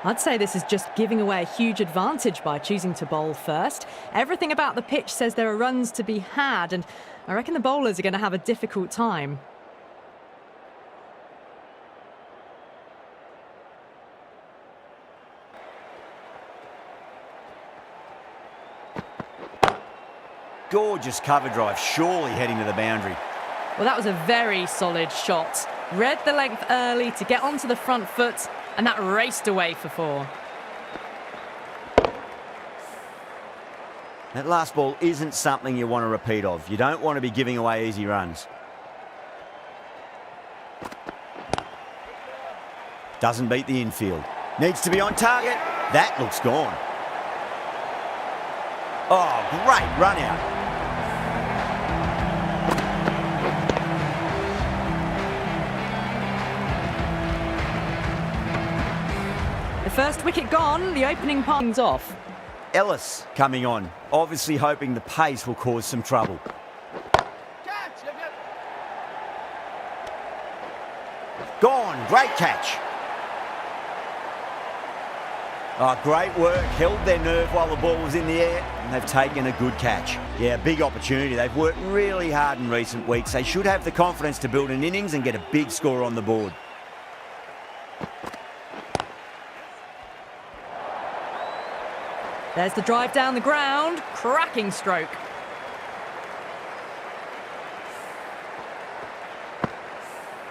I'd say this is just giving away a huge advantage by choosing to bowl first. Everything about the pitch says there are runs to be had, and I reckon the bowlers are going to have a difficult time. Gorgeous cover drive, surely heading to the boundary. Well, that was a very solid shot. Read the length early to get onto the front foot, and that raced away for 4. That last ball isn't something you want to repeat of. You don't want to be giving away easy runs. Doesn't beat the infield. Needs to be on target. That looks gone. Oh, great run out. The first wicket gone, the opening part's off. Ellis coming on, obviously hoping the pace will cause some trouble. Gone, great catch. Oh, great work, held their nerve while the ball was in the air, and they've taken a good catch. Yeah, big opportunity. They've worked really hard in recent weeks. They should have the confidence to build an innings and get a big score on the board. There's the drive down the ground. Cracking stroke.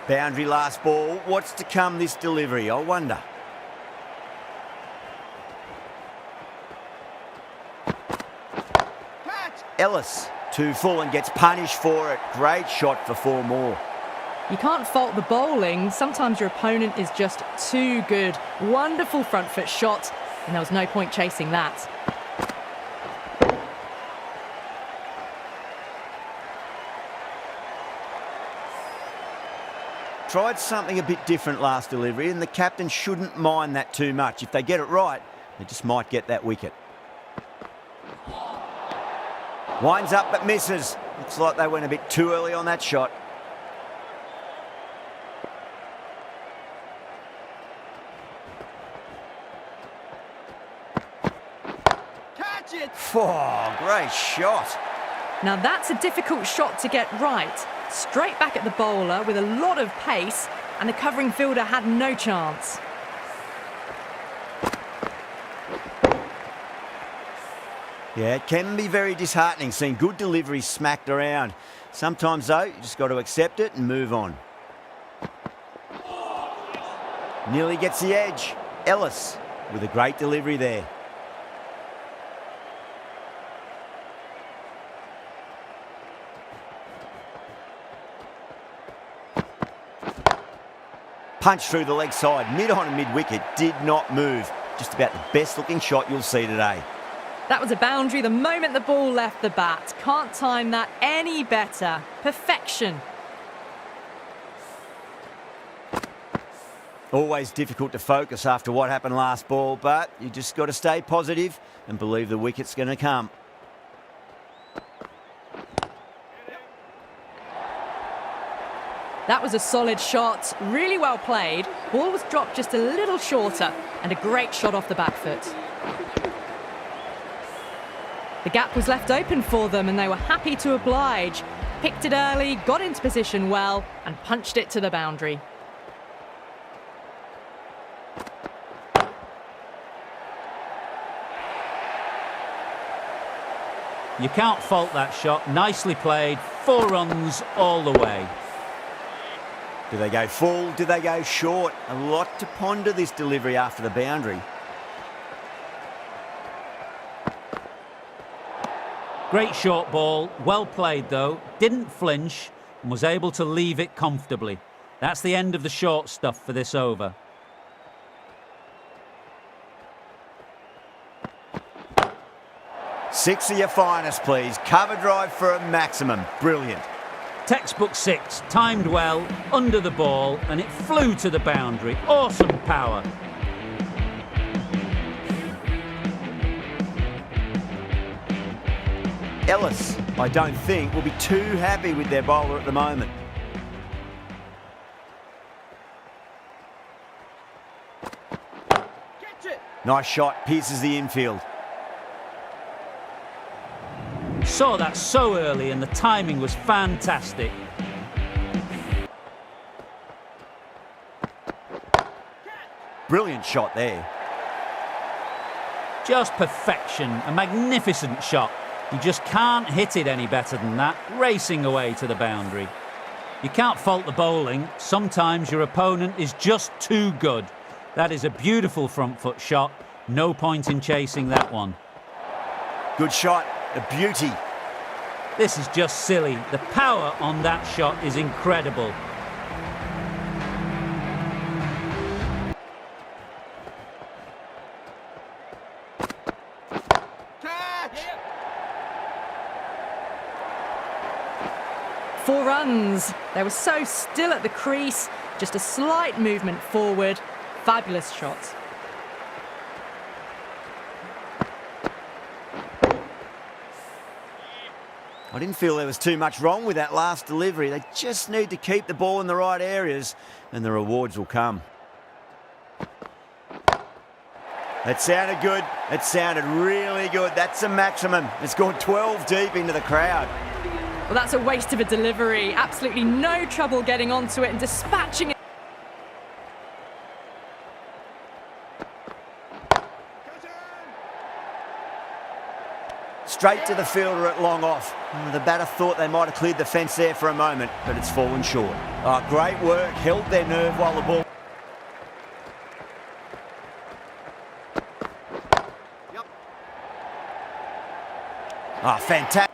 Boundary last ball. What's to come this delivery, I wonder. Ellis, too full and gets punished for it. Great shot for 4 more. You can't fault the bowling. Sometimes your opponent is just too good. Wonderful front foot shot, and there was no point chasing that. Tried something a bit different last delivery, and the captain shouldn't mind that too much. If they get it right, they just might get that wicket. Winds up but misses. Looks like they went a bit too early on that shot. Catch it! Oh, great shot. Now that's a difficult shot to get right. Straight back at the bowler with a lot of pace, and the covering fielder had no chance. Yeah, it can be very disheartening seeing good deliveries smacked around. Sometimes, though, you just got to accept it and move on. Nearly gets the edge. Ellis with a great delivery there. Punch through the leg side, mid-on and mid-wicket, did not move. Just about the best looking shot you'll see today. That was a boundary the moment the ball left the bat. Can't time that any better. Perfection. Always difficult to focus after what happened last ball, but you just got to stay positive and believe the wicket's going to come. That was a solid shot, really well played. Ball was dropped just a little shorter, and a great shot off the back foot. The gap was left open for them, and they were happy to oblige. Picked it early, got into position well, and punched it to the boundary. You can't fault that shot. Nicely played. 4 runs all the way. Do they go full? Do they go short? A lot to ponder this delivery after the boundary. Great short ball. Well played, though. Didn't flinch and was able to leave it comfortably. That's the end of the short stuff for this over. Six of your finest, please. Cover drive for a maximum. Brilliant. Textbook 6, timed well, under the ball, and it flew to the boundary. Awesome power. Ellis, I don't think, will be too happy with their bowler at the moment. it. Nice shot, pierces the infield. Saw that so early and the timing was fantastic. Brilliant shot there. Just perfection, a magnificent shot. You just can't hit it any better than that, racing away to the boundary. You can't fault the bowling. Sometimes your opponent is just too good. That is a beautiful front foot shot. No point in chasing that one. Good shot, a beauty. This is just silly. The power on that shot is incredible. Catch. 4 runs. They were so still at the crease. Just a slight movement forward. Fabulous shot. I didn't feel there was too much wrong with that last delivery. They just need to keep the ball in the right areas and the rewards will come. That sounded good. It sounded really good. That's a maximum. It's gone 12 deep into the crowd. Well, that's a waste of a delivery. Absolutely no trouble getting onto it and dispatching it. Straight to the fielder at long off. The batter thought they might have cleared the fence there for a moment, but it's fallen short. Oh, great work. Held their nerve while the ball... Yep. Oh, fantastic.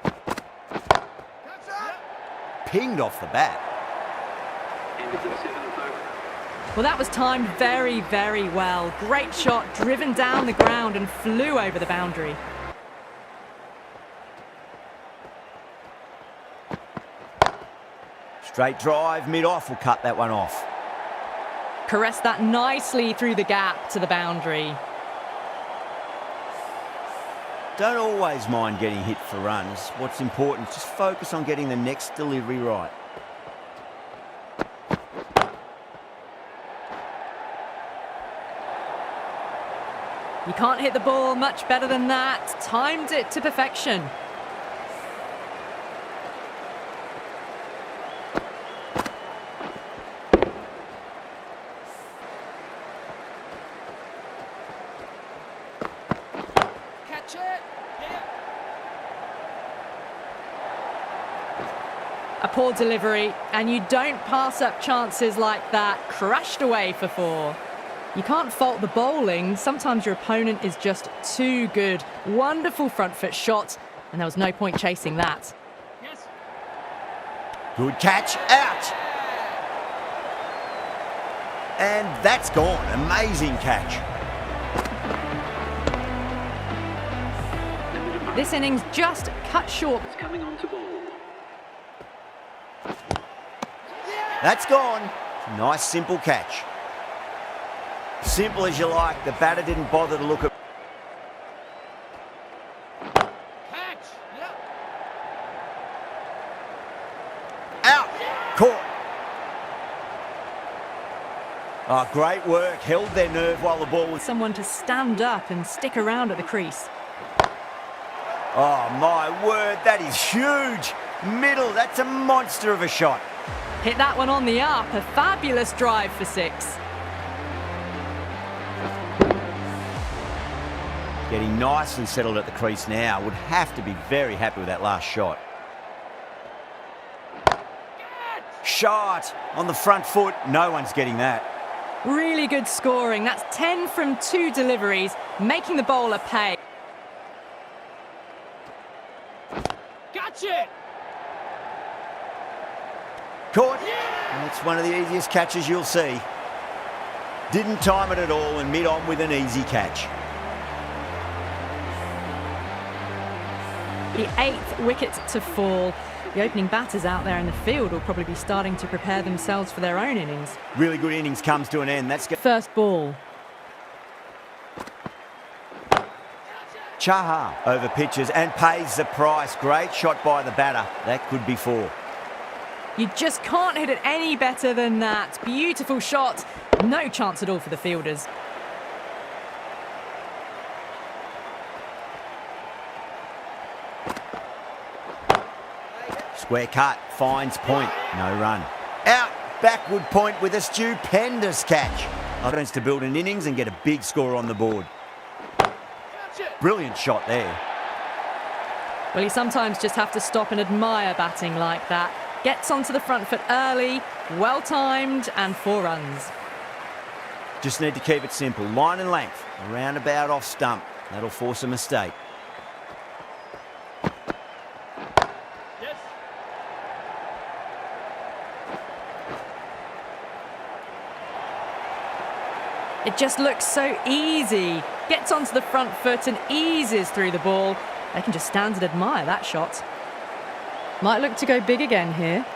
Catch it. Pinged off the bat. Well, that was timed very, very well. Great shot, driven down the ground and flew over the boundary. Straight drive, mid-off will cut that one off. Caressed that nicely through the gap to the boundary. Don't always mind getting hit for runs. What's important is just focus on getting the next delivery right. You can't hit the ball much better than that. Timed it to perfection. Catch it. A poor delivery, and you don't pass up chances like that. Crashed away for 4. You can't fault the bowling. Sometimes your opponent is just too good. Wonderful front foot shot, and there was no point chasing that. Yes. Good catch, out! And that's gone. Amazing catch. This innings just cut short. That's gone. Nice, simple catch. Simple as you like. The batter didn't bother to look at... Catch. Yep. Out! Caught. Oh, great work. Held their nerve while the ball was... Someone to stand up and stick around at the crease. Oh, my word. That is huge. Middle. That's a monster of a shot. Hit that one on the up. A fabulous drive for 6. Getting nice and settled at the crease now. Would have to be very happy with that last shot. Shot on the front foot. No one's getting that. Really good scoring. That's 10 from 2 deliveries, making the bowler pay. Catch it. Caught. That's one of the easiest catches you'll see. Didn't time it at all and mid-on with an easy catch. The 8th wicket to fall. The opening batters out there in the field will probably be starting to prepare themselves for their own innings. Really good innings comes to an end. That's First ball. Chaha over pitches and pays the price. Great shot by the batter. That could be 4. You just can't hit it any better than that. Beautiful shot. No chance at all for the fielders. Square cut, finds point, no run. Out, backward point with a stupendous catch. Confidence to build an innings and get a big score on the board. Brilliant shot there. Well, you sometimes just have to stop and admire batting like that. Gets onto the front foot early, well timed, and 4 runs. Just need to keep it simple. Line and length, a roundabout off stump. That'll force a mistake. Yes. It just looks so easy. Gets onto the front foot and eases through the ball. They can just stand and admire that shot. Might look to go big again here.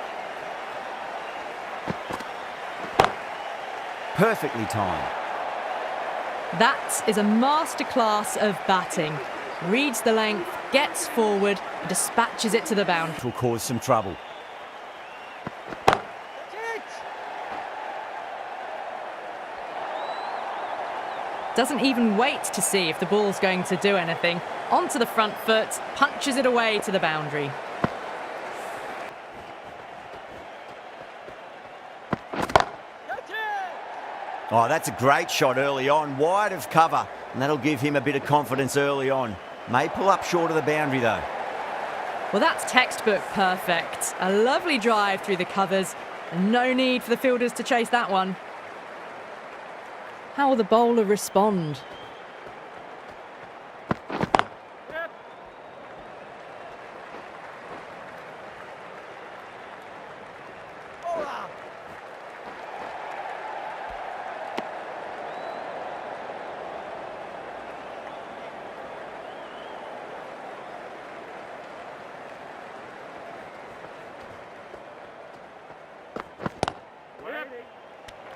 Perfectly timed. That is a masterclass of batting. Reads the length, gets forward, and dispatches it to the boundary. Will cause some trouble. Doesn't even wait to see if the ball's going to do anything. Onto the front foot, punches it away to the boundary. Oh, that's a great shot early on, wide of cover, and that'll give him a bit of confidence early on. May pull up short of the boundary though. Well, that's textbook perfect. A lovely drive through the covers, and no need for the fielders to chase that one. How will the bowler respond?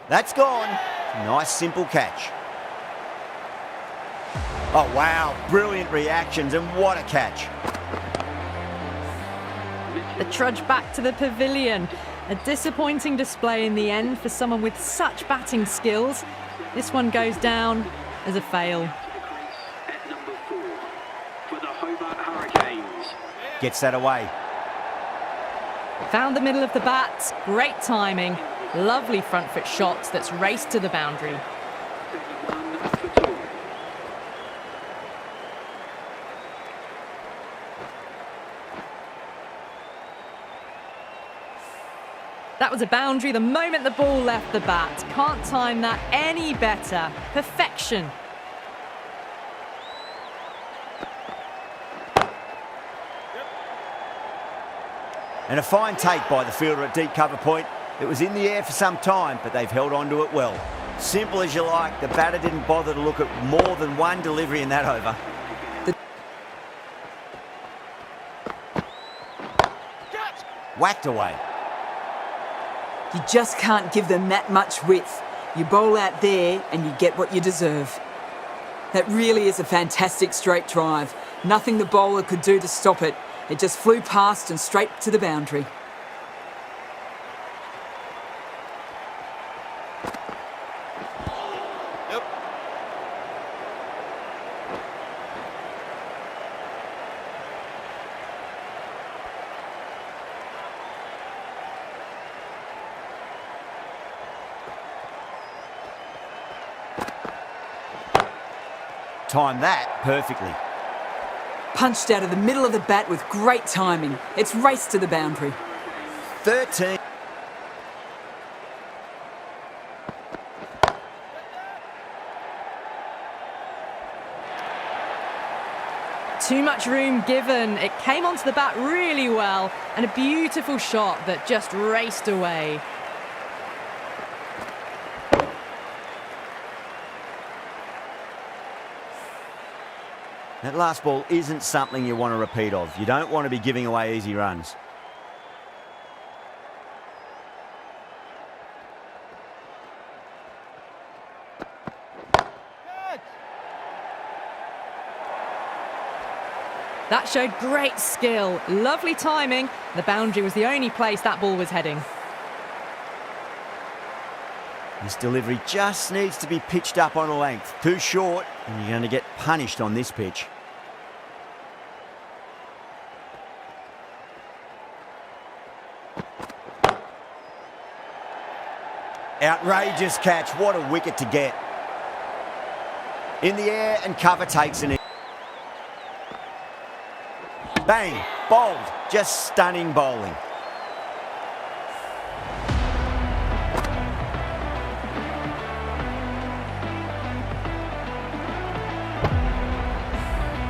That's gone. Nice simple catch. Oh wow, brilliant reactions and what a catch. The trudge back to the pavilion. A disappointing display in the end for someone with such batting skills. This one goes down as a fail. At number 4 for the Hobart Hurricanes. Gets that away. Found the middle of the bat. Great timing. Lovely front foot shots that's raced to the boundary. 31 for 2. That was a boundary the moment the ball left the bat. Can't time that any better. Perfection. And a fine take by the fielder at deep cover point. It was in the air for some time, but they've held on to it well. Simple as you like, the batter didn't bother to look at more than one delivery in that over. Whacked away. You just can't give them that much width. You bowl out there and you get what you deserve. That really is a fantastic straight drive. Nothing the bowler could do to stop it. It just flew past and straight to the boundary. Timed that perfectly. Punched out of the middle of the bat with great timing. It's raced to the boundary. 13. Too much room given. It came onto the bat really well, and a beautiful shot that just raced away. That last ball isn't something you want to repeat of. You don't want to be giving away easy runs. That showed great skill, lovely timing. The boundary was the only place that ball was heading. This delivery just needs to be pitched up on a length. Too short, and you're going to get punished on this pitch. Outrageous catch. What a wicket to get. In the air, and cover takes an... Bang! Bowled. Just stunning bowling.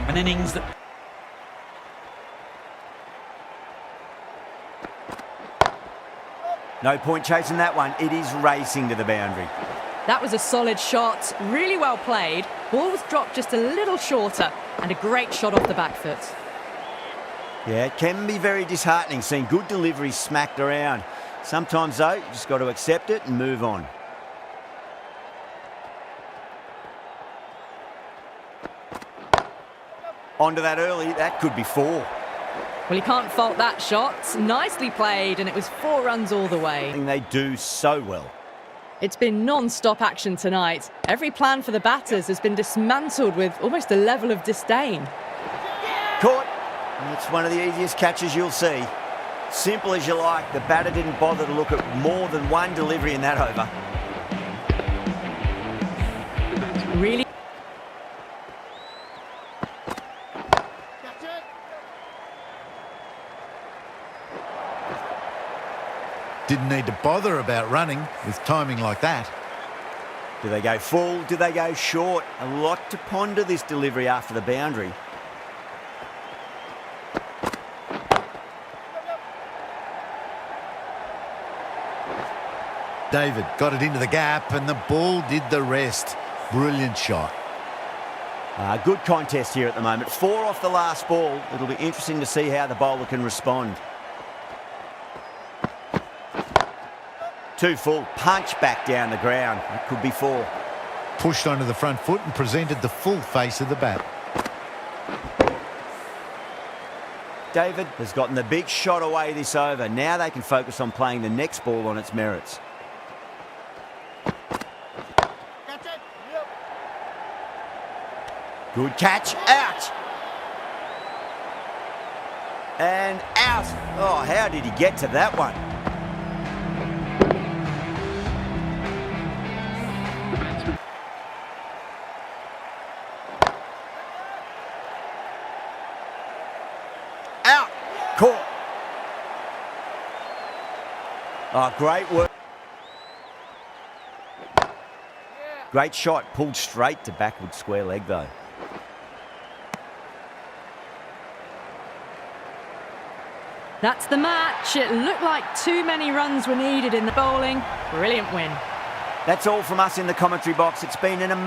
An innings that... No point chasing that one. It is racing to the boundary. That was a solid shot, really well played. Ball was dropped just a little shorter, and a great shot off the back foot. Yeah, it can be very disheartening seeing good deliveries smacked around. Sometimes, though, you just got to accept it and move on. Onto that early, that could be 4. Well, you can't fault that shot. Nicely played, and it was 4 runs all the way. And they do so well. It's been non-stop action tonight. Every plan for the batters has been dismantled with almost a level of disdain. Caught. It's one of the easiest catches you'll see. Simple as you like, the batter didn't bother to look at more than one delivery in that over. Really? Didn't need to bother about running with timing like that. Do they go full? Do they go short? A lot to ponder this delivery after the boundary. David got it into the gap and the ball did the rest. Brilliant shot. Good contest here at the moment. 4 off the last ball. It'll be interesting to see how the bowler can respond. 2 full. Punch back down the ground. It could be 4. Pushed onto the front foot and presented the full face of the bat. David has gotten the big shot away this over. Now they can focus on playing the next ball on its merits. Good catch. Out. And out. Oh, how did he get to that one? Out. Caught. Oh, great work. Great shot. Pulled straight to backward square leg, though. That's the match. It looked like too many runs were needed in the bowling. Brilliant win. That's all from us in the commentary box. It's been an amazing